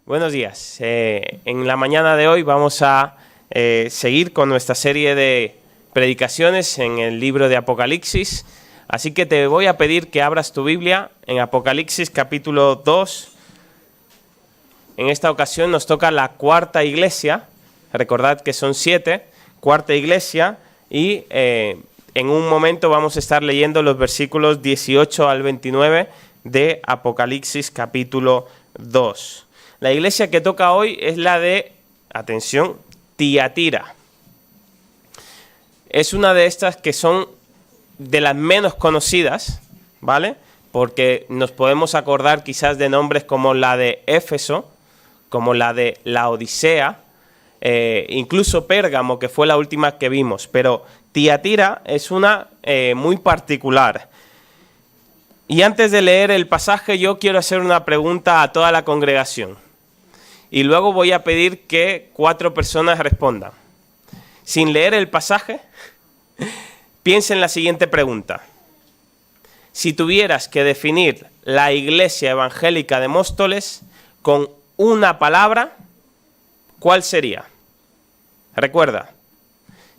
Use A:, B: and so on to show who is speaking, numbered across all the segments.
A: Buenos días. En la mañana de hoy vamos a seguir con nuestra serie de predicaciones en el libro de Apocalipsis. Así que te voy a pedir que abras tu Biblia en Apocalipsis capítulo 2. En esta ocasión nos toca la cuarta iglesia. Recordad que son 7, cuarta iglesia. Y en un momento vamos a estar leyendo los versículos 18 al 29 de Apocalipsis capítulo 2. La iglesia que toca hoy es la de, atención, Tiatira. Es una de estas que son de las menos conocidas, ¿vale? Porque nos podemos acordar quizás de nombres como la de Éfeso, como la de Laodicea, incluso Pérgamo, que fue la última que vimos. Pero Tiatira es una muy particular. Y antes de leer el pasaje, yo quiero hacer una pregunta a toda la congregación. Y luego voy a pedir que 4 personas respondan. Sin leer el pasaje, piensa en la siguiente pregunta. Si tuvieras que definir la Iglesia Evangélica de Móstoles con una palabra, ¿cuál sería? Recuerda,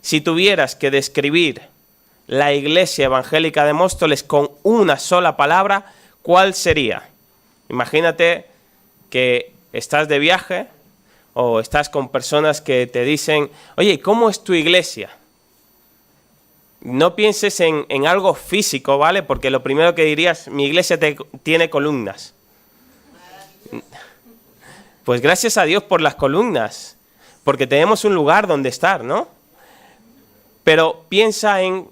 A: si tuvieras que describir la Iglesia Evangélica de Móstoles con una sola palabra, ¿cuál sería? Imagínate que estás de viaje o estás con personas que te dicen, oye, ¿cómo es tu iglesia? No pienses en algo físico, ¿vale? Porque lo primero que dirías, mi iglesia tiene columnas. Pues gracias a Dios por las columnas, porque tenemos un lugar donde estar, ¿no? Pero piensa en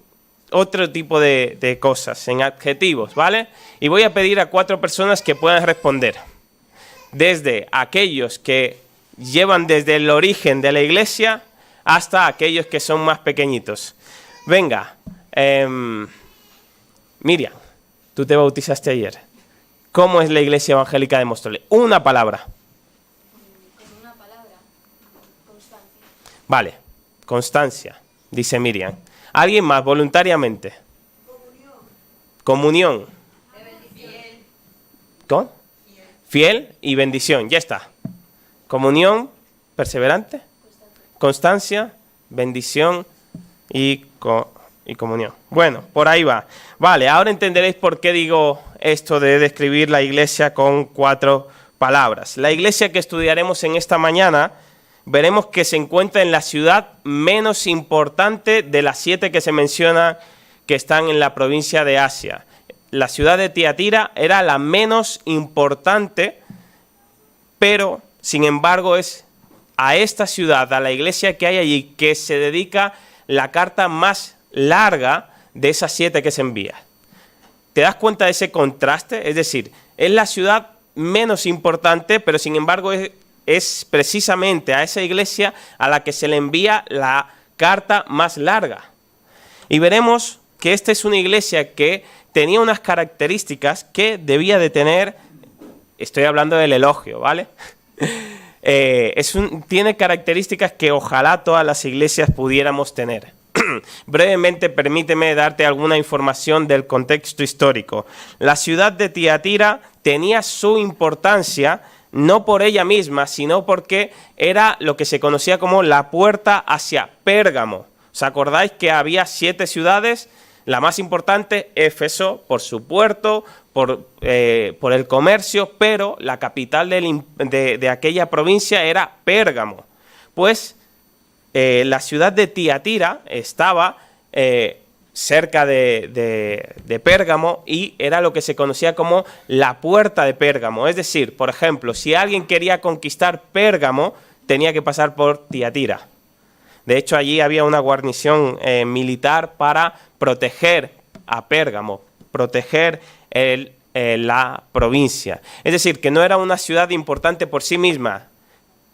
A: otro tipo de cosas, en adjetivos, ¿vale? Y voy a pedir a 4 personas que puedan responder. Desde aquellos que llevan desde el origen de la iglesia hasta aquellos que son más pequeñitos. Venga, Miriam, tú te bautizaste ayer. ¿Cómo es la Iglesia Evangélica de Móstoles? Una palabra.
B: Con una palabra, constancia.
A: Vale, constancia, dice Miriam. ¿Alguien más voluntariamente? Comunión.
B: Fiel.
A: ¿Con? Fiel y bendición, ya está. Comunión, perseverante, constancia, bendición y comunión. Bueno, por ahí va. Vale, ahora entenderéis por qué digo esto de describir la iglesia con 4 palabras. La iglesia que estudiaremos en esta mañana, veremos que se encuentra en la ciudad menos importante de las 7 que se mencionan que están en la provincia de Asia. La ciudad de Tiatira era la menos importante, pero sin embargo es a esta ciudad, a la iglesia que hay allí, que se dedica la carta más larga de esas 7 que se envía. ¿Te das cuenta de ese contraste? Es decir, es la ciudad menos importante, pero sin embargo es precisamente a esa iglesia a la que se le envía la carta más larga. Y veremos que esta es una iglesia que tenía unas características que debía de tener, estoy hablando del elogio, ¿vale? Tiene características que ojalá todas las iglesias pudiéramos tener. Brevemente, permíteme darte alguna información del contexto histórico. La ciudad de Tiatira tenía su importancia no por ella misma, sino porque era lo que se conocía como la puerta hacia Pérgamo. ¿Os acordáis que había 7 ciudades? La más importante, Éfeso, por su puerto, por el comercio, pero la capital de aquella provincia era Pérgamo. Pues la ciudad de Tiatira estaba cerca de Pérgamo y era lo que se conocía como la puerta de Pérgamo. Es decir, por ejemplo, si alguien quería conquistar Pérgamo, tenía que pasar por Tiatira. De hecho, allí había una guarnición militar para proteger a Pérgamo, proteger la provincia. Es decir, que no era una ciudad importante por sí misma,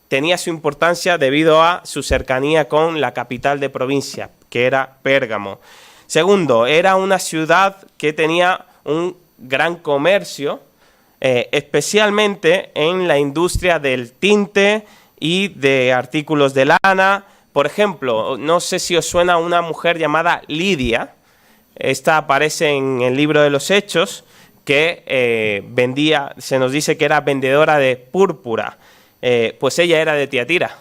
A: tenía su importancia debido a su cercanía con la capital de provincia, que era Pérgamo. Segundo, era una ciudad que tenía un gran comercio, especialmente en la industria del tinte y de artículos de lana. Por ejemplo, no sé si os suena una mujer llamada Lidia. Esta aparece en el libro de los Hechos, que vendía, se nos dice que era vendedora de púrpura. pues ella era de Tiatira.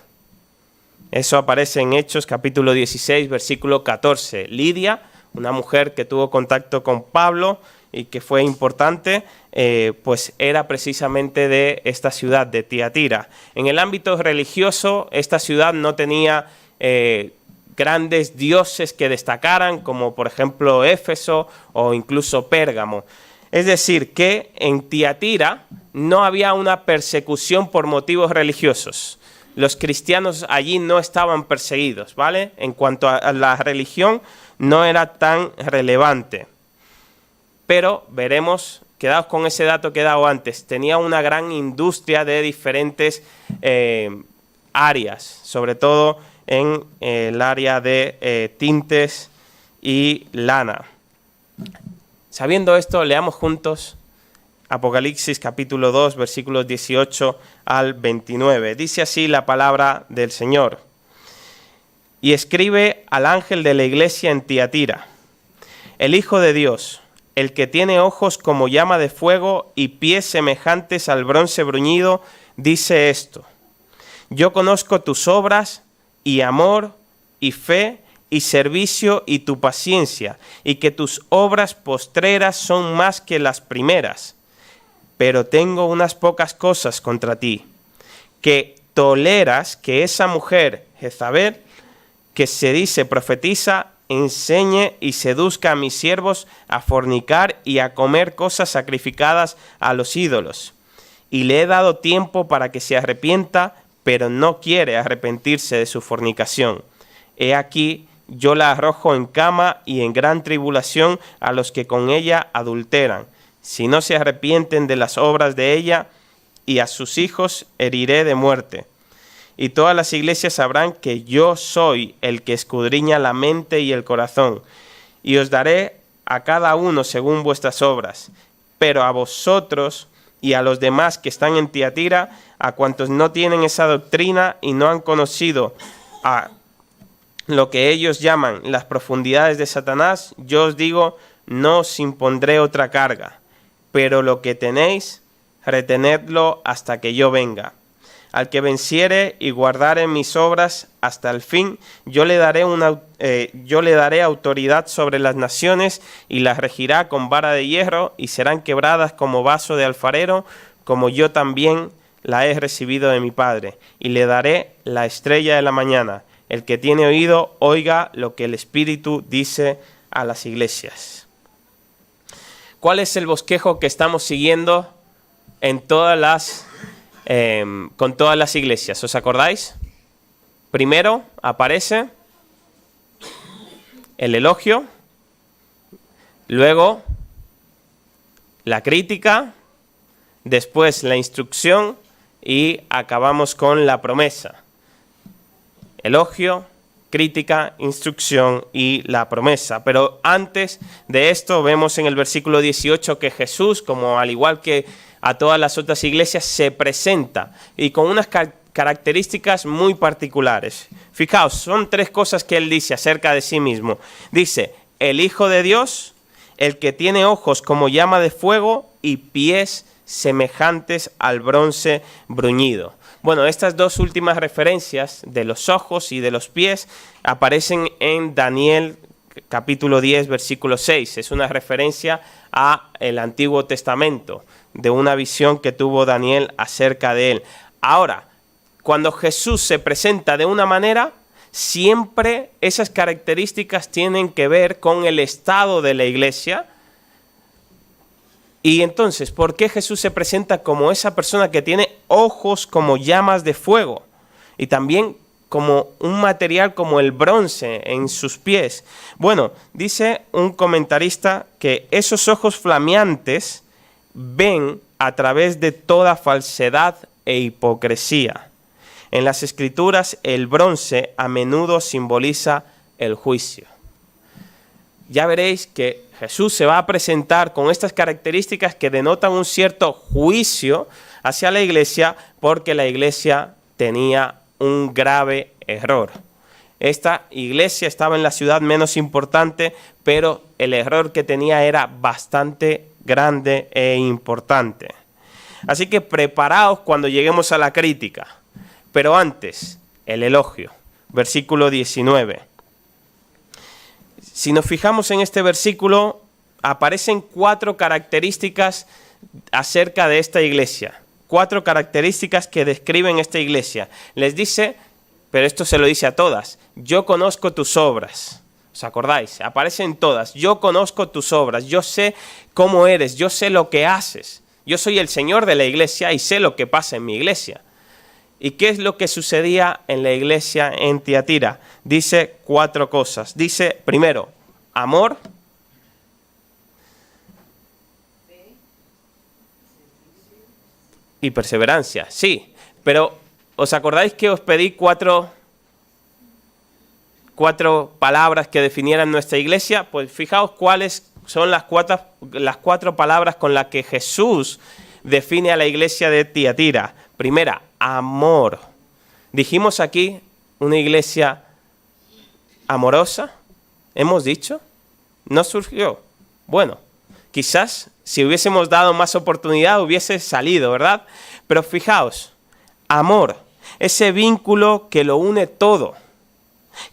A: Eso aparece en Hechos capítulo 16, versículo 14. Lidia, una mujer que tuvo contacto con Pablo y que fue importante, pues era precisamente de esta ciudad, de Tiatira. En el ámbito religioso, esta ciudad no tenía grandes dioses que destacaran, como por ejemplo Éfeso o incluso Pérgamo. Es decir, que en Tiatira no había una persecución por motivos religiosos. Los cristianos allí no estaban perseguidos, ¿vale? En cuanto a la religión, no era tan relevante. Pero veremos, quedaos con ese dato que he dado antes, tenía una gran industria de diferentes áreas, sobre todo en el área de tintes y lana. Sabiendo esto, leamos juntos Apocalipsis capítulo 2, versículos 18 al 29. Dice así la palabra del Señor. Y escribe al ángel de la iglesia en Tiatira: el Hijo de Dios, el que tiene ojos como llama de fuego y pies semejantes al bronce bruñido, dice esto: yo conozco tus obras y amor y fe y servicio y tu paciencia, y que tus obras postreras son más que las primeras. Pero tengo unas pocas cosas contra ti, que toleras que esa mujer, Jezabel, que se dice profetiza, enseñe y seduzca a mis siervos a fornicar y a comer cosas sacrificadas a los ídolos. Y le he dado tiempo para que se arrepienta, pero no quiere arrepentirse de su fornicación. He aquí, yo la arrojo en cama y en gran tribulación a los que con ella adulteran. Si no se arrepienten de las obras de ella, y a sus hijos heriré de muerte. Y todas las iglesias sabrán que yo soy el que escudriña la mente y el corazón, y os daré a cada uno según vuestras obras. Pero a vosotros y a los demás que están en Tiatira, a cuantos no tienen esa doctrina y no han conocido a lo que ellos llaman las profundidades de Satanás, yo os digo, no os impondré otra carga. Pero lo que tenéis, retenedlo hasta que yo venga. Al que venciere y guardare mis obras hasta el fin, yo le daré autoridad sobre las naciones y las regirá con vara de hierro, y serán quebradas como vaso de alfarero, como yo también la he recibido de mi Padre. Y le daré la estrella de la mañana. El que tiene oído, oiga lo que el Espíritu dice a las iglesias. ¿Cuál es el bosquejo que estamos siguiendo en con todas las iglesias? ¿Os acordáis? Primero aparece el elogio, luego la crítica, después la instrucción y acabamos con la promesa. Elogio, crítica, instrucción y la promesa. Pero antes de esto vemos en el versículo 18 que Jesús, como al igual que a todas las otras iglesias, se presenta y con unas características muy particulares. Fijaos, son tres cosas que él dice acerca de sí mismo. Dice, el Hijo de Dios, el que tiene ojos como llama de fuego y pies semejantes al bronce bruñido. Bueno, estas dos últimas referencias de los ojos y de los pies aparecen en Daniel capítulo 10, versículo 6. Es una referencia al Antiguo Testamento, de una visión que tuvo Daniel acerca de él. Ahora, cuando Jesús se presenta de una manera, siempre esas características tienen que ver con el estado de la iglesia. Y entonces, ¿por qué Jesús se presenta como esa persona que tiene ojos como llamas de fuego? Y también como un material como el bronce en sus pies. Bueno, dice un comentarista que esos ojos flameantes ven a través de toda falsedad e hipocresía. En las Escrituras, el bronce a menudo simboliza el juicio. Ya veréis que Jesús se va a presentar con estas características que denotan un cierto juicio hacia la iglesia, porque la iglesia tenía un grave error. Esta iglesia estaba en la ciudad menos importante, pero el error que tenía era bastante grande e importante. Así que preparaos cuando lleguemos a la crítica. Pero antes, el elogio. Versículo 19. Si nos fijamos en este versículo, aparecen 4 características acerca de esta iglesia. 4 características que describen esta iglesia. Les dice, pero esto se lo dice a todas, yo conozco tus obras. ¿Os acordáis? Aparecen todas. Yo conozco tus obras, yo sé cómo eres, yo sé lo que haces. Yo soy el Señor de la iglesia y sé lo que pasa en mi iglesia. ¿Y qué es lo que sucedía en la iglesia en Tiatira? Dice 4 cosas. Dice, primero, amor. Y perseverancia, sí. Pero, ¿os acordáis que os pedí cuatro palabras que definieran nuestra iglesia? Pues fijaos cuáles son las 4 palabras con las que Jesús define a la iglesia de Tiatira. Primera, amor. Dijimos aquí una iglesia amorosa, hemos dicho, no surgió. Bueno, quizás si hubiésemos dado más oportunidad hubiese salido, ¿verdad? Pero fijaos, amor, ese vínculo que lo une todo,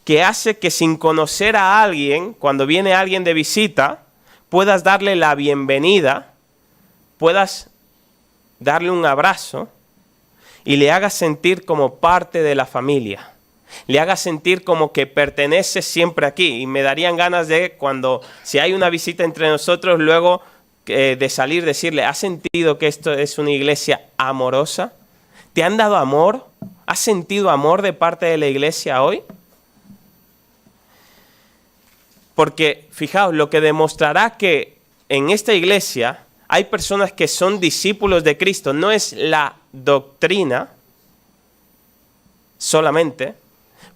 A: que hace que sin conocer a alguien, cuando viene alguien de visita, puedas darle la bienvenida, puedas darle un abrazo y le hagas sentir como parte de la familia. Le hagas sentir como que pertenece siempre aquí. Y me darían ganas de, si hay una visita entre nosotros, luego de salir, decirle, ¿has sentido que esto es una iglesia amorosa? ¿Te han dado amor? ¿Has sentido amor de parte de la iglesia hoy? Porque, fijaos, lo que demostrará que en esta iglesia hay personas que son discípulos de Cristo, no es la doctrina solamente,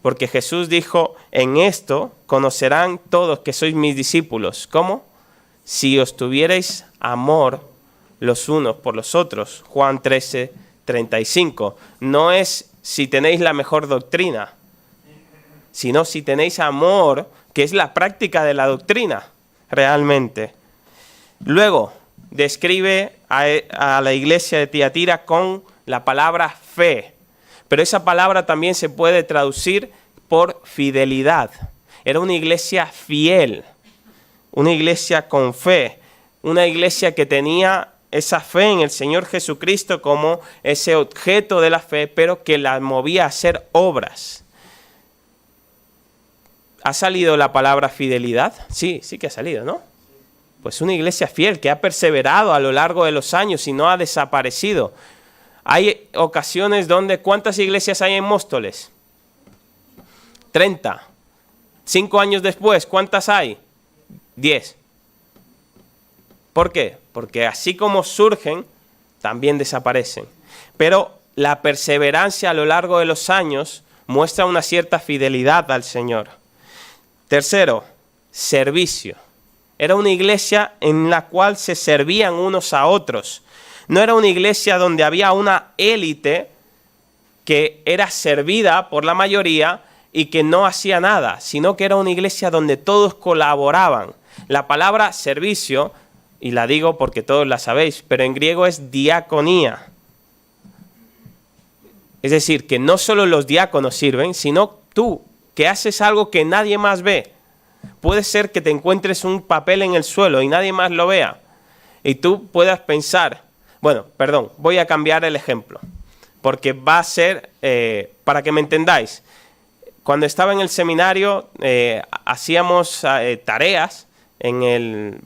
A: porque Jesús dijo, en esto conocerán todos que sois mis discípulos. ¿Cómo? Si os tuvierais amor los unos por los otros. Juan 13:35. No es si tenéis la mejor doctrina, sino si tenéis amor, que es la práctica de la doctrina, realmente. Luego, describe a la iglesia de Tiatira con la palabra fe. Pero esa palabra también se puede traducir por fidelidad. Era una iglesia fiel, una iglesia con fe, una iglesia que tenía esa fe en el Señor Jesucristo como ese objeto de la fe, pero que la movía a hacer obras. ¿Ha salido la palabra fidelidad? Sí que ha salido, ¿no? Pues una iglesia fiel que ha perseverado a lo largo de los años y no ha desaparecido. Hay ocasiones donde, ¿cuántas iglesias hay en Móstoles? 30. 5 años después, ¿cuántas hay? 10. ¿Por qué? Porque así como surgen, también desaparecen. Pero la perseverancia a lo largo de los años muestra una cierta fidelidad al Señor. Tercero, servicio. Era una iglesia en la cual se servían unos a otros. No era una iglesia donde había una élite que era servida por la mayoría y que no hacía nada, sino que era una iglesia donde todos colaboraban. La palabra servicio, y la digo porque todos la sabéis, pero en griego es diaconía. Es decir, que no solo los diáconos sirven, sino tú, que haces algo que nadie más ve. Puede ser que te encuentres un papel en el suelo y nadie más lo vea. Y tú puedas pensar, voy a cambiar el ejemplo, porque va a ser, para que me entendáis, cuando estaba en el seminario hacíamos tareas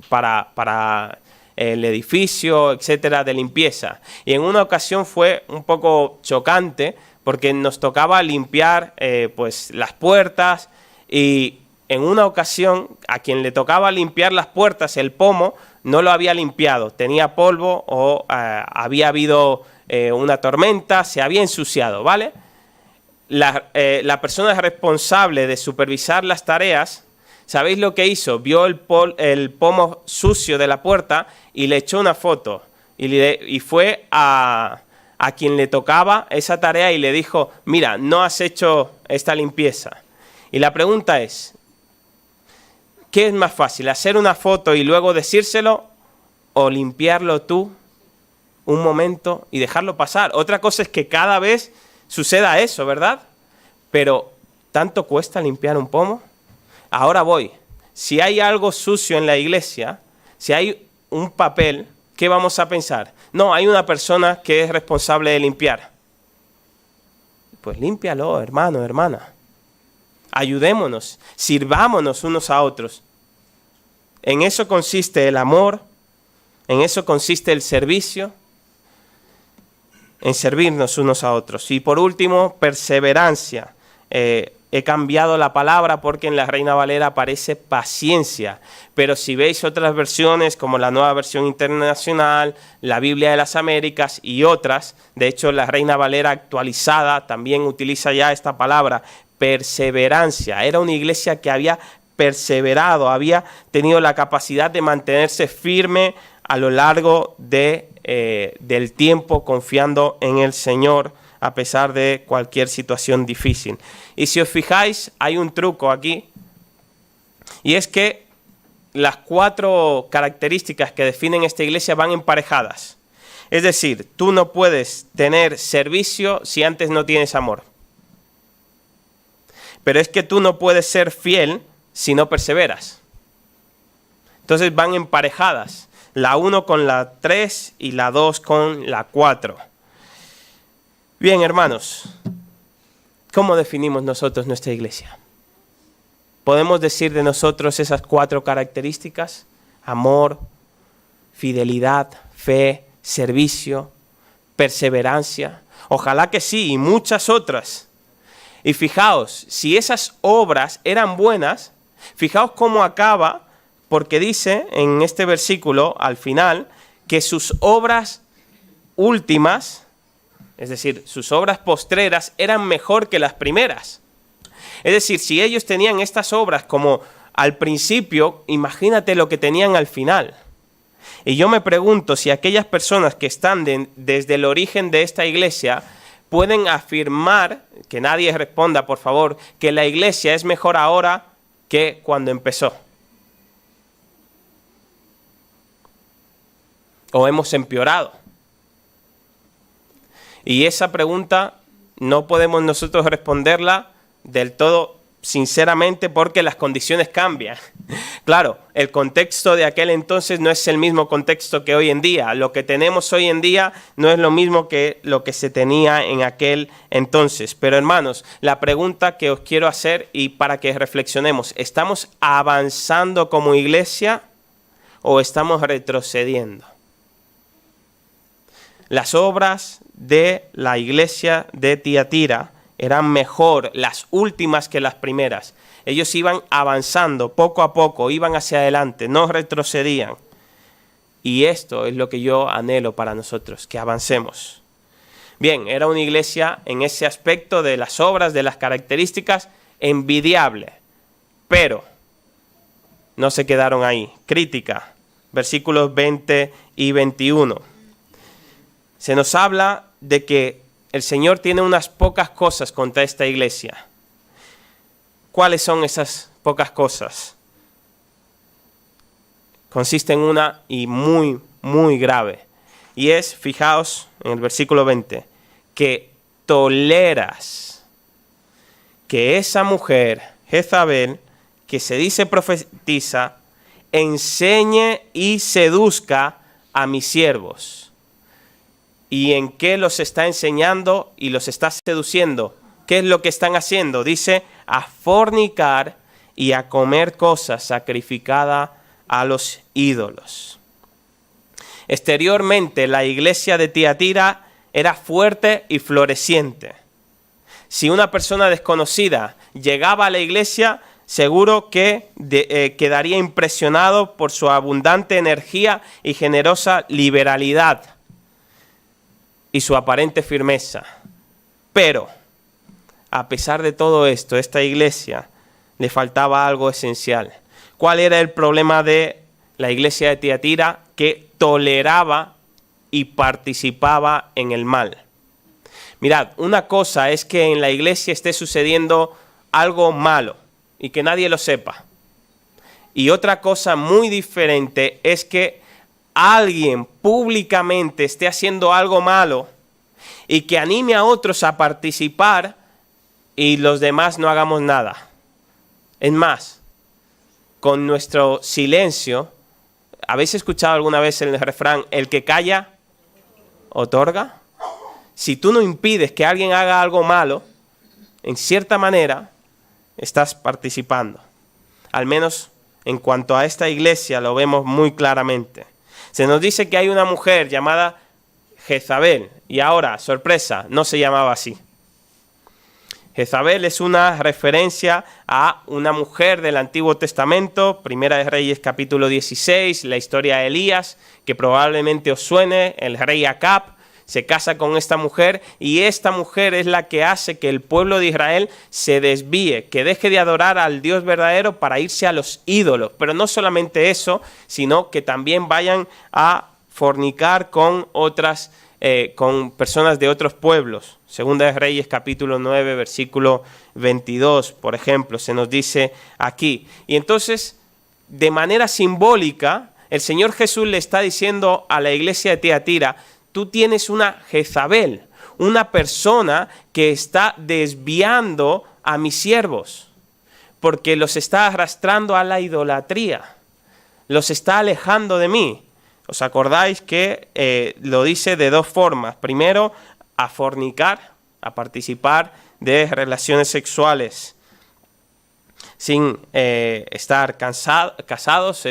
A: para el edificio, etcétera, de limpieza. Y en una ocasión fue un poco chocante porque nos tocaba limpiar pues las puertas, y en una ocasión a quien le tocaba limpiar las puertas, el pomo no lo había limpiado, tenía polvo o había habido una tormenta, se había ensuciado, ¿vale? La persona responsable de supervisar las tareas, ¿sabéis lo que hizo? Vio el pomo sucio de la puerta y le echó una foto. Y fue a quien le tocaba esa tarea y le dijo, mira, no has hecho esta limpieza. Y la pregunta es, ¿qué es más fácil? ¿Hacer una foto y luego decírselo o limpiarlo tú un momento y dejarlo pasar. Otra cosa es que cada vez suceda eso, ¿verdad? Pero, ¿tanto cuesta limpiar un pomo? Ahora voy. Si hay algo sucio en la iglesia, si hay un papel, ¿qué vamos a pensar? No, hay una persona que es responsable de limpiar. Pues límpialo, hermano, hermana. Ayudémonos, sirvámonos unos a otros. En eso consiste el amor, en eso consiste el servicio, en servirnos unos a otros. Y por último, perseverancia. He cambiado la palabra porque en la Reina Valera aparece paciencia. Pero si veis otras versiones, como la Nueva Versión Internacional, la Biblia de las Américas y otras, de hecho la Reina Valera actualizada también utiliza ya esta palabra, perseverancia. Era una iglesia que había perseverado, había tenido la capacidad de mantenerse firme a lo largo del tiempo, confiando en el Señor a pesar de cualquier situación difícil. Y si os fijáis, hay un truco aquí, y es que las 4 características que definen esta iglesia van emparejadas. Es decir, tú no puedes tener servicio si antes no tienes amor. Pero es que tú no puedes ser fiel si no perseveras. Entonces van emparejadas, la 1 con la 3 y la 2 con la 4. Bien, hermanos, ¿cómo definimos nosotros nuestra iglesia? ¿Podemos decir de nosotros esas 4 características? Amor, fidelidad, fe, servicio, perseverancia. Ojalá que sí, y muchas otras. Y fijaos, si esas obras eran buenas, fijaos cómo acaba, porque dice en este versículo, al final, que sus obras últimas, es decir, sus obras postreras, eran mejor que las primeras. Es decir, si ellos tenían estas obras como al principio, imagínate lo que tenían al final. Y yo me pregunto si aquellas personas que están desde el origen de esta iglesia pueden afirmar, que nadie responda por favor, que la iglesia es mejor ahora que cuando empezó. ¿O hemos empeorado? Y esa pregunta no podemos nosotros responderla del todo sinceramente porque las condiciones cambian. Claro, el contexto de aquel entonces no es el mismo contexto que hoy en día. Lo que tenemos hoy en día no es lo mismo que lo que se tenía en aquel entonces. Pero hermanos, la pregunta que os quiero hacer y para que reflexionemos, ¿estamos avanzando como iglesia o estamos retrocediendo? Las obras de la iglesia de Tiatira eran mejor las últimas que las primeras. Ellos iban avanzando poco a poco, iban hacia adelante, no retrocedían. Y esto es lo que yo anhelo para nosotros, que avancemos. Bien, era una iglesia en ese aspecto de las obras, de las características, envidiable. Pero no se quedaron ahí. Crítica, versículos 20 y 21. Se nos habla de que el Señor tiene unas pocas cosas contra esta iglesia. ¿Cuáles son esas pocas cosas? Consiste en una y muy, muy grave. Y es, fijaos en el versículo 20, que toleras que esa mujer, Jezabel, que se dice profetiza, enseñe y seduzca a mis siervos. ¿Y en qué los está enseñando y los está seduciendo? ¿Qué es lo que están haciendo? Dice, a fornicar y a comer cosas sacrificadas a los ídolos. Exteriormente, la iglesia de Tiatira era fuerte y floreciente. Si una persona desconocida llegaba a la iglesia, seguro que quedaría impresionado por su abundante energía y generosa liberalidad y su aparente firmeza. Pero, a pesar de todo esto, esta iglesia le faltaba algo esencial. ¿Cuál era el problema de la iglesia de Tiatira? Que toleraba y participaba en el mal. Mirad, una cosa es que en la iglesia esté sucediendo algo malo y que nadie lo sepa. Y otra cosa muy diferente es que alguien públicamente esté haciendo algo malo y que anime a otros a participar y los demás no hagamos nada. Es más, con nuestro silencio, ¿habéis escuchado alguna vez el refrán, el que calla, otorga? Si tú no impides que alguien haga algo malo, en cierta manera, estás participando. Al menos en cuanto a esta iglesia lo vemos muy claramente. Se nos dice que hay una mujer llamada Jezabel, y ahora, sorpresa, no se llamaba así. Jezabel es una referencia a una mujer del Antiguo Testamento, Primera de Reyes capítulo 16, la historia de Elías, que probablemente os suene. El rey Acab se casa con esta mujer y esta mujer es la que hace que el pueblo de Israel se desvíe, que deje de adorar al Dios verdadero para irse a los ídolos. Pero no solamente eso, sino que también vayan a fornicar con otras con personas de otros pueblos. Segunda de Reyes capítulo 9 versículo 22, por ejemplo, se nos dice aquí. Y entonces, de manera simbólica, el Señor Jesús le está diciendo a la iglesia de Tiatira, tú tienes una Jezabel, una persona que está desviando a mis siervos, porque los está arrastrando a la idolatría, los está alejando de mí. ¿Os acordáis que lo dice de dos formas? Primero, a fornicar, a participar de relaciones sexuales sin estar casados,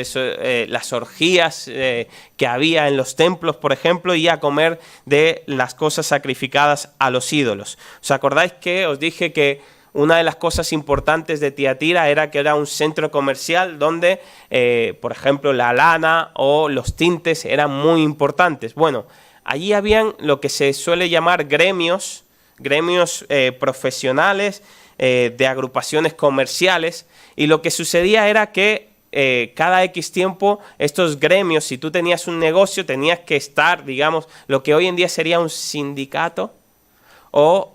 A: las orgías que había en los templos, por ejemplo, y a comer de las cosas sacrificadas a los ídolos. ¿Os acordáis que os dije que una de las cosas importantes de Tiatira era que era un centro comercial donde, por ejemplo, la lana o los tintes eran muy importantes? Bueno, allí habían lo que se suele llamar gremios profesionales, de agrupaciones comerciales, y lo que sucedía era que cada X tiempo estos gremios, si tú tenías un negocio, tenías que estar, digamos, lo que hoy en día sería un sindicato o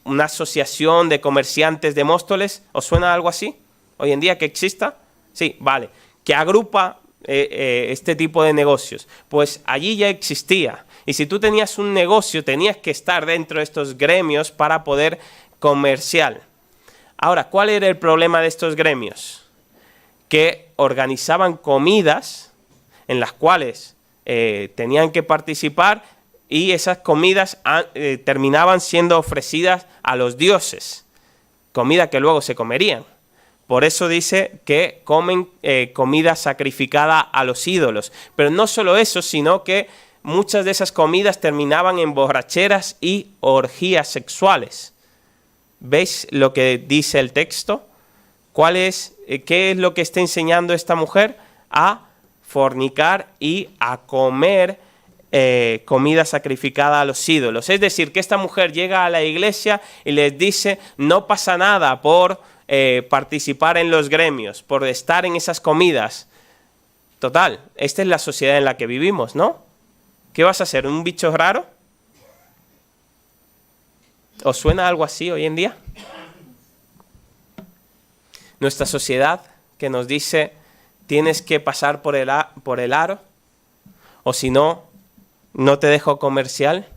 A: una asociación de comerciantes de Móstoles. ¿Os suena algo así? ¿Hoy en día que exista? Sí, vale. Que agrupa este tipo de negocios. Pues allí ya existía. Y si tú tenías un negocio, tenías que estar dentro de estos gremios para poder comerciar. Ahora, ¿cuál era el problema de estos gremios? Que organizaban comidas en las cuales tenían que participar, y esas comidas terminaban siendo ofrecidas a los dioses, comida que luego se comerían. Por eso dice que comen comida sacrificada a los ídolos. Pero no solo eso, sino que muchas de esas comidas terminaban en borracheras y orgías sexuales. ¿Veis lo que dice el texto? ¿Qué es lo que está enseñando esta mujer? A fornicar y a comer comida sacrificada a los ídolos. Es decir, que esta mujer llega a la iglesia y les dice, no pasa nada por participar en los gremios, por estar en esas comidas. Total, esta es la sociedad en la que vivimos, ¿no? ¿Qué vas a hacer? ¿Un bicho raro? ¿Os suena algo así hoy en día? Nuestra sociedad que nos dice, tienes que pasar por el aro, o si no, no te dejo comerciar.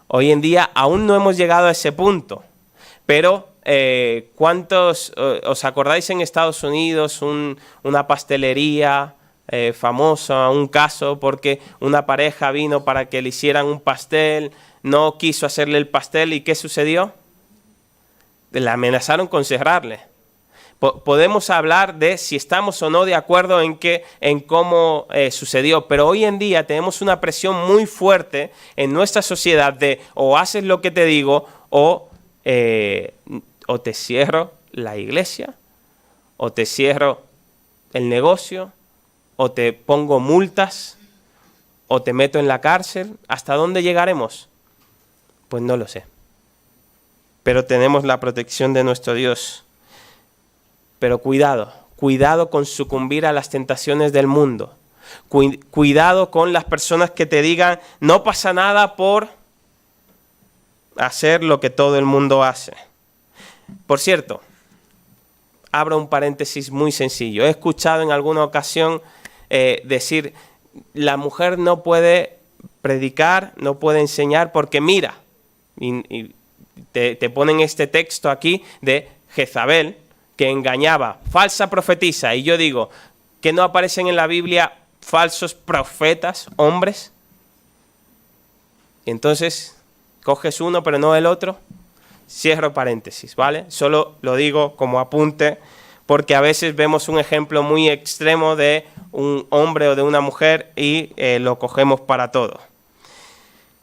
A: Hoy en día aún no hemos llegado a ese punto, pero ¿cuántos os acordáis en Estados Unidos una pastelería famosa, un caso porque una pareja vino para que le hicieran un pastel, no quiso hacerle el pastel y ¿qué sucedió? Le amenazaron con cerrarle. Podemos hablar de si estamos o no de acuerdo en cómo sucedió, pero hoy en día tenemos una presión muy fuerte en nuestra sociedad de o haces lo que te digo o te cierro la iglesia, o te cierro el negocio, o te pongo multas, o te meto en la cárcel. ¿Hasta dónde llegaremos? Pues no lo sé. Pero tenemos la protección de nuestro Dios. Pero cuidado con sucumbir a las tentaciones del mundo. Cuidado con las personas que te digan, no pasa nada por hacer lo que todo el mundo hace. Por cierto, abro un paréntesis muy sencillo. He escuchado en alguna ocasión decir, la mujer no puede predicar, no puede enseñar porque mira, y te ponen este texto aquí de Jezabel, que engañaba, falsa profetisa, y yo digo, ¿que no aparecen en la Biblia falsos profetas, hombres? Y entonces, coges uno pero no el otro. Cierro paréntesis, ¿vale? Solo lo digo como apunte, porque a veces vemos un ejemplo muy extremo de un hombre o de una mujer y lo cogemos para todo.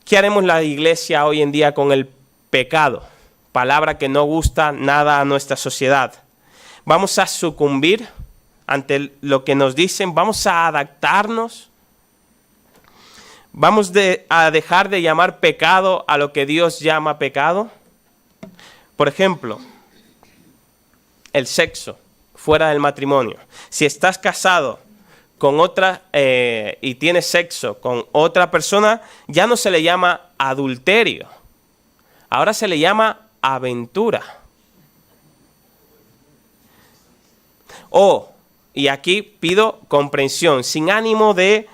A: ¿Qué haremos la iglesia hoy en día con el pecado? Palabra que no gusta nada a nuestra sociedad. ¿Vamos a sucumbir ante lo que nos dicen? ¿Vamos a adaptarnos? ¿Vamos a dejar de llamar pecado a lo que Dios llama pecado? Por ejemplo, el sexo fuera del matrimonio. Si estás casado con otra y tienes sexo con otra persona, ya no se le llama adulterio. Ahora se le llama aventura. Y aquí pido comprensión, sin ánimo de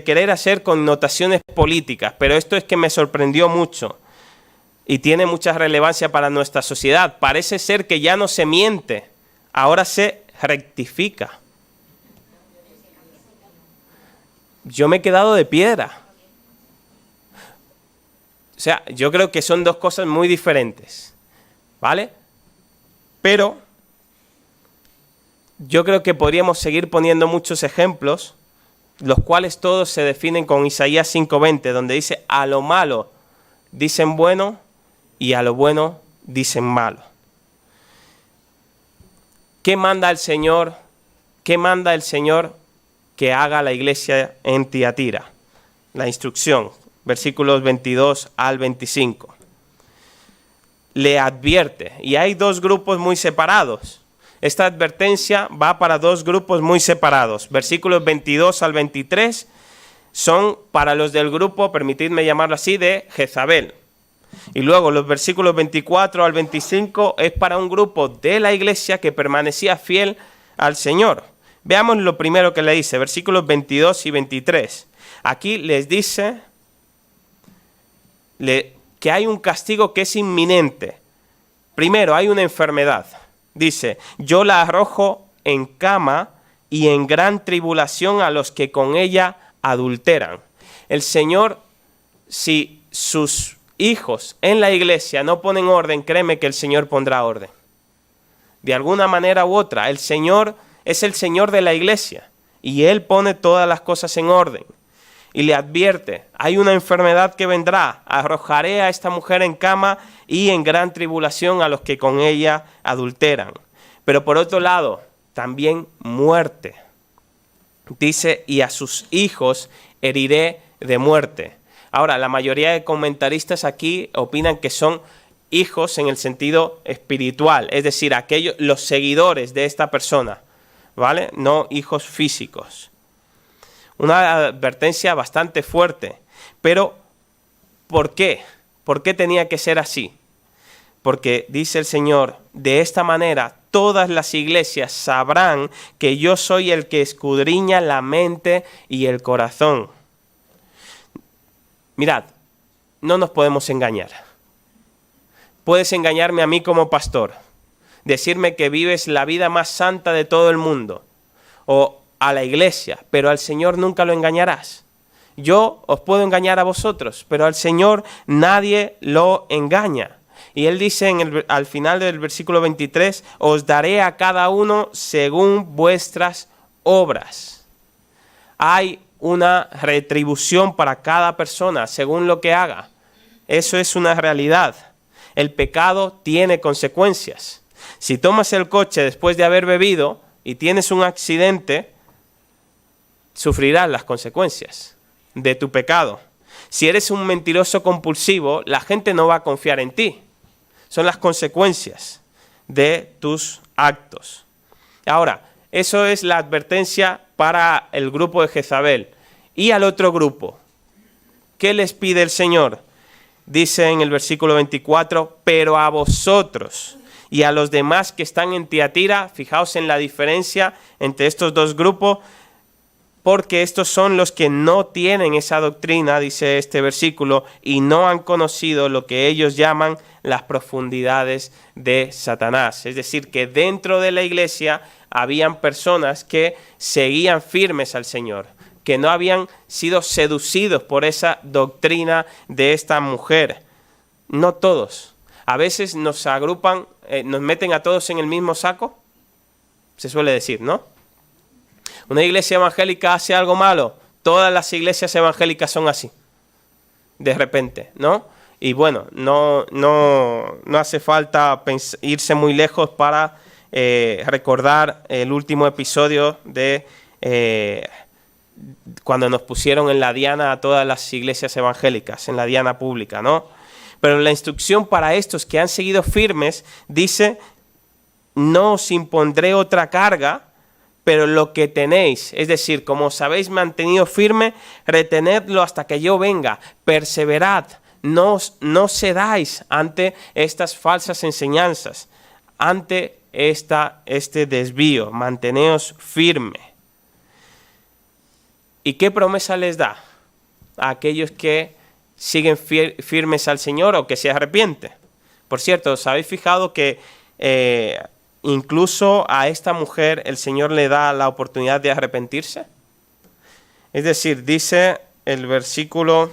A: querer hacer connotaciones políticas, pero esto es que me sorprendió mucho y tiene mucha relevancia para nuestra sociedad. Parece ser que ya no se miente, ahora se rectifica. Yo me he quedado de piedra. O sea, yo creo que son dos cosas muy diferentes, ¿vale? Pero yo creo que podríamos seguir poniendo muchos ejemplos, los cuales todos se definen con Isaías 5:20, donde dice, a lo malo dicen bueno y a lo bueno dicen malo. ¿Qué manda el Señor? ¿Qué manda el Señor que haga la iglesia en Tiatira? La instrucción, versículos 22 al 25. Le advierte, y hay dos grupos muy separados. Esta advertencia va para dos grupos muy separados. Versículos 22 al 23 son para los del grupo, permitidme llamarlo así, de Jezabel. Y luego los versículos 24 al 25 es para un grupo de la iglesia que permanecía fiel al Señor. Veamos lo primero que le dice, versículos 22 y 23. Aquí les dice que hay un castigo que es inminente. Primero, hay una enfermedad. Dice, yo la arrojo en cama y en gran tribulación a los que con ella adulteran. El Señor, si sus hijos en la iglesia no ponen orden, créeme que el Señor pondrá orden. De alguna manera u otra, el Señor es el Señor de la iglesia y Él pone todas las cosas en orden. Y le advierte, hay una enfermedad que vendrá, arrojaré a esta mujer en cama y en gran tribulación a los que con ella adulteran. Pero por otro lado, también muerte. Dice, y a sus hijos heriré de muerte. Ahora, la mayoría de comentaristas aquí opinan que son hijos en el sentido espiritual, es decir, los seguidores de esta persona, ¿vale? No hijos físicos. Una advertencia bastante fuerte. Pero, ¿por qué? ¿Por qué tenía que ser así? Porque dice el Señor, de esta manera todas las iglesias sabrán que yo soy el que escudriña la mente y el corazón. Mirad, no nos podemos engañar. Puedes engañarme a mí como pastor, decirme que vives la vida más santa de todo el mundo, o a la iglesia, pero al Señor nunca lo engañarás. Yo os puedo engañar a vosotros, pero al Señor nadie lo engaña. Y Él dice al final del versículo 23, os daré a cada uno según vuestras obras. Hay una retribución para cada persona según lo que haga. Eso es una realidad. El pecado tiene consecuencias. Si tomas el coche después de haber bebido y tienes un accidente, sufrirás las consecuencias de tu pecado. Si eres un mentiroso compulsivo, la gente no va a confiar en ti. Son las consecuencias de tus actos. Ahora, eso es la advertencia para el grupo de Jezabel. Y al otro grupo, ¿qué les pide el Señor? Dice en el versículo 24, pero a vosotros y a los demás que están en Tiatira, fijaos en la diferencia entre estos dos grupos, porque estos son los que no tienen esa doctrina, dice este versículo, y no han conocido lo que ellos llaman las profundidades de Satanás. Es decir, que dentro de la iglesia habían personas que seguían firmes al Señor, que no habían sido seducidos por esa doctrina de esta mujer. No todos. A veces nos agrupan, nos meten a todos en el mismo saco, se suele decir, ¿no? Una iglesia evangélica hace algo malo, todas las iglesias evangélicas son así, de repente, ¿no? Y bueno, no hace falta irse muy lejos para recordar el último episodio de cuando nos pusieron en la diana a todas las iglesias evangélicas, en la diana pública, ¿no? Pero la instrucción para estos que han seguido firmes dice: no os impondré otra carga, pero lo que tenéis, es decir, como os habéis mantenido firme, retenedlo hasta que yo venga, perseverad, no cedáis ante estas falsas enseñanzas, ante este desvío, manteneos firme. ¿Y qué promesa les da a aquellos que siguen firmes al Señor o que se arrepienten? Por cierto, ¿os habéis fijado que incluso a esta mujer el Señor le da la oportunidad de arrepentirse? Es decir, dice el versículo...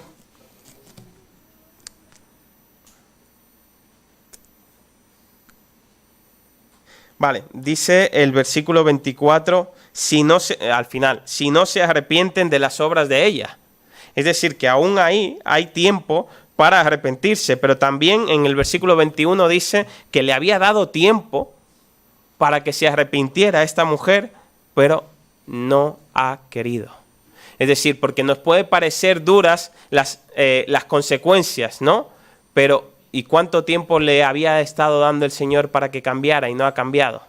A: Vale, dice el versículo 24, al final, si no se arrepienten de las obras de ella. Es decir, que aún ahí hay tiempo para arrepentirse, pero también en el versículo 21 dice que le había dado tiempo para que se arrepintiera esta mujer, pero no ha querido. Es decir, porque nos puede parecer duras las consecuencias, ¿no? Pero ¿y cuánto tiempo le había estado dando el Señor para que cambiara y no ha cambiado?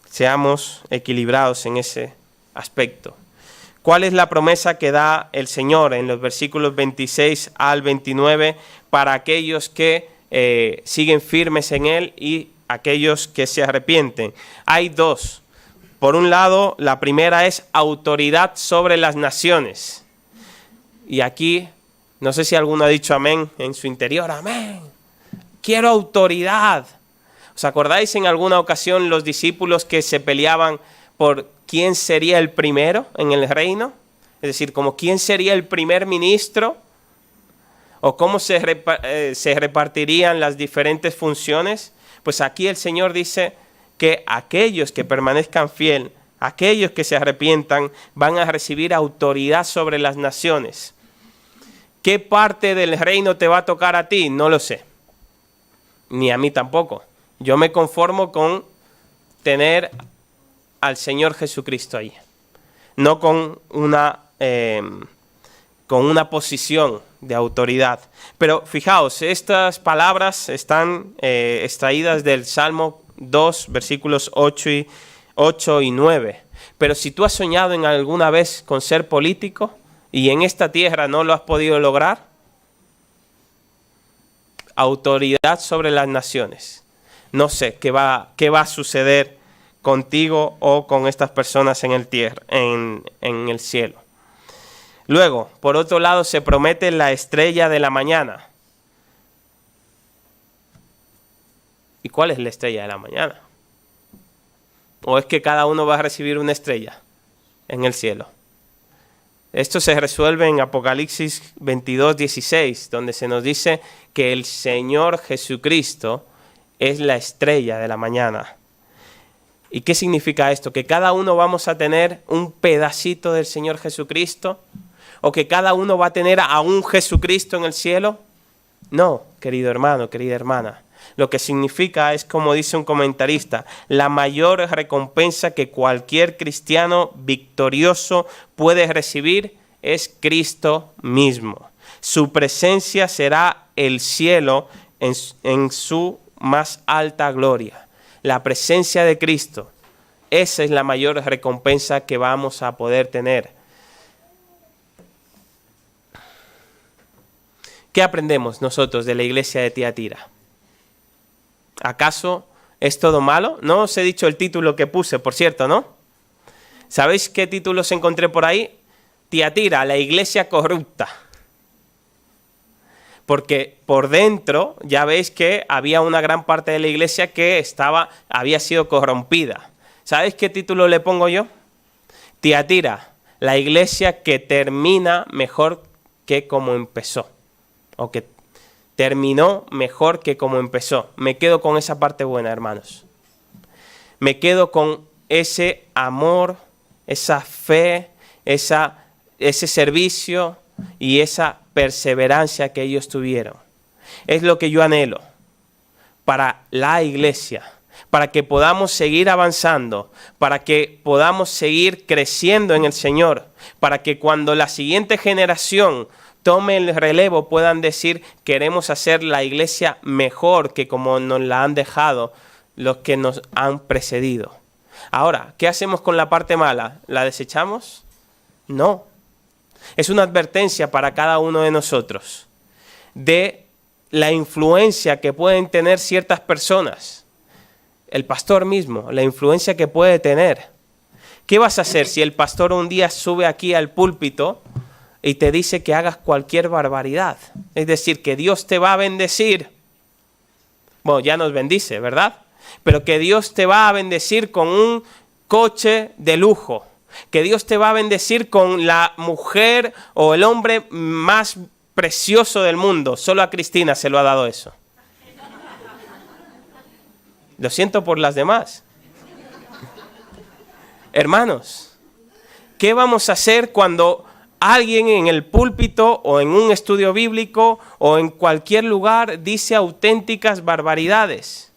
A: Seamos equilibrados en ese aspecto. ¿Cuál es la promesa que da el Señor en los versículos 26 al 29 para aquellos que siguen firmes en Él y aquellos que se arrepienten? Hay dos. Por un lado, la primera es autoridad sobre las naciones. Y aquí, no sé si alguno ha dicho amén en su interior. Amén. Quiero autoridad. ¿Os acordáis en alguna ocasión los discípulos que se peleaban por quién sería el primero en el reino? Es decir, como quién sería el primer ministro o cómo se repartirían las diferentes funciones. Pues aquí el Señor dice que aquellos que permanezcan fiel, aquellos que se arrepientan, van a recibir autoridad sobre las naciones. ¿Qué parte del reino te va a tocar a ti? No lo sé. Ni a mí tampoco. Yo me conformo con tener al Señor Jesucristo ahí. No con una posición de autoridad. Pero fijaos, estas palabras están extraídas del Salmo 2, versículos 8 y 9. Pero si tú has soñado en alguna vez con ser político y en esta tierra no lo has podido lograr, autoridad sobre las naciones. No sé qué va a suceder contigo o con estas personas en el cielo. Luego, por otro lado, se promete la estrella de la mañana. ¿Y cuál es la estrella de la mañana? ¿O es que cada uno va a recibir una estrella en el cielo? Esto se resuelve en Apocalipsis 22, 16, donde se nos dice que el Señor Jesucristo es la estrella de la mañana. ¿Y qué significa esto? ¿Que cada uno vamos a tener un pedacito del Señor Jesucristo? ¿O que cada uno va a tener a un Jesucristo en el cielo? No, querido hermano, querida hermana. Lo que significa es, como dice un comentarista, la mayor recompensa que cualquier cristiano victorioso puede recibir es Cristo mismo. Su presencia será el cielo en su más alta gloria. La presencia de Cristo, esa es la mayor recompensa que vamos a poder tener. ¿Qué aprendemos nosotros de la iglesia de Tiatira? ¿Acaso es todo malo? No os he dicho el título que puse, por cierto, ¿no? ¿Sabéis qué títulos encontré por ahí? Tiatira, la iglesia corrupta. Porque por dentro ya veis que había una gran parte de la iglesia que había sido corrompida. ¿Sabéis qué título le pongo yo? Tiatira, la iglesia que termina mejor que como empezó. O que terminó mejor que como empezó. Me quedo con esa parte buena, hermanos. Me quedo con ese amor, esa fe, ese servicio y esa perseverancia que ellos tuvieron. Es lo que yo anhelo para la iglesia, para que podamos seguir avanzando, para que podamos seguir creciendo en el Señor, para que cuando la siguiente generación tome el relevo puedan decir: queremos hacer la iglesia mejor que como nos la han dejado los que nos han precedido. Ahora, ¿qué hacemos con la parte mala? ¿La desechamos? No. Es una advertencia para cada uno de nosotros de la influencia que pueden tener ciertas personas. El pastor mismo, la influencia que puede tener. ¿Qué vas a hacer si el pastor un día sube aquí al púlpito y te dice que hagas cualquier barbaridad? Es decir, que Dios te va a bendecir. Bueno, ya nos bendice, ¿verdad? Pero que Dios te va a bendecir con un coche de lujo. Que Dios te va a bendecir con la mujer o el hombre más precioso del mundo. Solo a Cristina se lo ha dado eso. Lo siento por las demás. Hermanos, ¿qué vamos a hacer cuando alguien en el púlpito o en un estudio bíblico o en cualquier lugar dice auténticas barbaridades?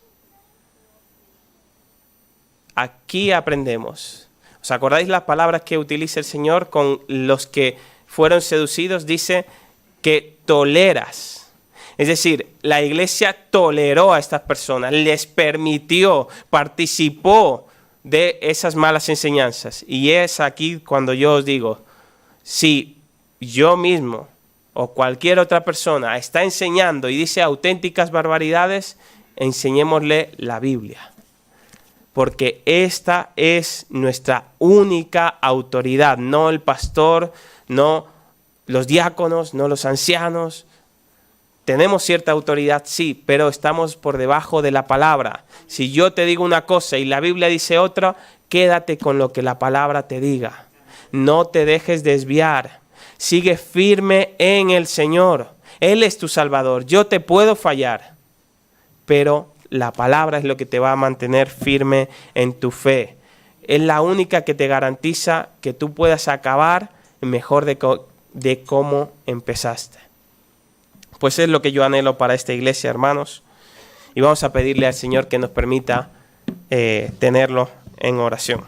A: Aquí aprendemos. ¿Os acordáis las palabras que utiliza el Señor con los que fueron seducidos? Dice que toleras. Es decir, la iglesia toleró a estas personas, les permitió, participó de esas malas enseñanzas. Y es aquí cuando yo os digo, si yo mismo o cualquier otra persona está enseñando y dice auténticas barbaridades, enseñémosle la Biblia. Porque esta es nuestra única autoridad, no el pastor, no los diáconos, no los ancianos. Tenemos cierta autoridad, sí, pero estamos por debajo de la palabra. Si yo te digo una cosa y la Biblia dice otra, quédate con lo que la palabra te diga. No te dejes desviar. Sigue firme en el Señor. Él es tu Salvador. Yo te puedo fallar, pero la palabra es lo que te va a mantener firme en tu fe. Es la única que te garantiza que tú puedas acabar mejor de cómo empezaste. Pues es lo que yo anhelo para esta iglesia, hermanos. Y vamos a pedirle al Señor que nos permita tenerlo en oración.